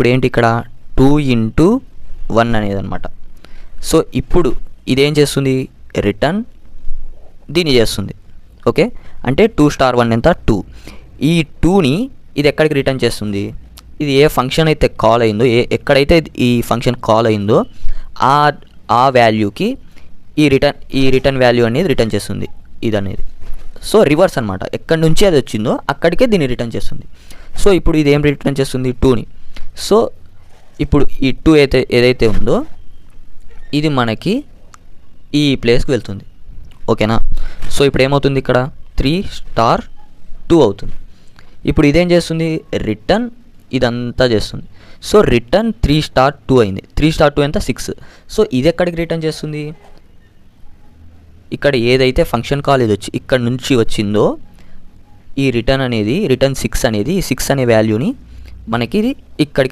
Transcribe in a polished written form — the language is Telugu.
ఇప్పుడు ఏంటి ఇక్కడ 2 ఇంటూ 1 అనేది అనమాట. సో ఇప్పుడు ఇదేం చేస్తుంది, రిటర్న్ దీన్ని చేస్తుంది. ఓకే, అంటే 2*1 ఎంత 2. ఈ 2ని ఇది ఎక్కడికి రిటర్న్ చేస్తుంది, ఇది ఏ ఫంక్షన్ అయితే కాల్ అయిందో, ఎక్కడైతే ఈ ఫంక్షన్ కాల్ అయిందో ఆ వాల్యూకి ఈ రిటర్న్ వాల్యూ అనేది రిటర్న్ చేస్తుంది ఇది అనేది. సో రివర్స్ అనమాట, ఎక్కడి నుంచి అది వచ్చిందో అక్కడికే దీన్ని రిటర్న్ చేస్తుంది. సో ఇప్పుడు ఇది ఏం రిటర్న్ చేస్తుంది, 2ని. సో ఇప్పుడు ఈ 2 ఏదైతే ఉందో ఇది మనకి ఈ ప్లేస్కి వెళ్తుంది. ఓకేనా. సో ఇప్పుడు ఏమవుతుంది, ఇక్కడ 3*2 అవుతుంది. ఇప్పుడు ఇదేం చేస్తుంది, రిటర్న్ ఇదంతా చేస్తుంది. సో రిటర్న్ 3*2 అయింది. 3*2 ఎంత 6. సో ఇది ఎక్కడికి రిటర్న్ చేస్తుంది, ఇక్కడ ఏదైతే ఫంక్షన్ కాల్ ఇది వచ్చి ఇక్కడ నుంచి వచ్చిందో ఈ రిటర్న్ 6 అనేది, ఈ 6 అనే వాల్యూని మనకి ఇది ఇక్కడికి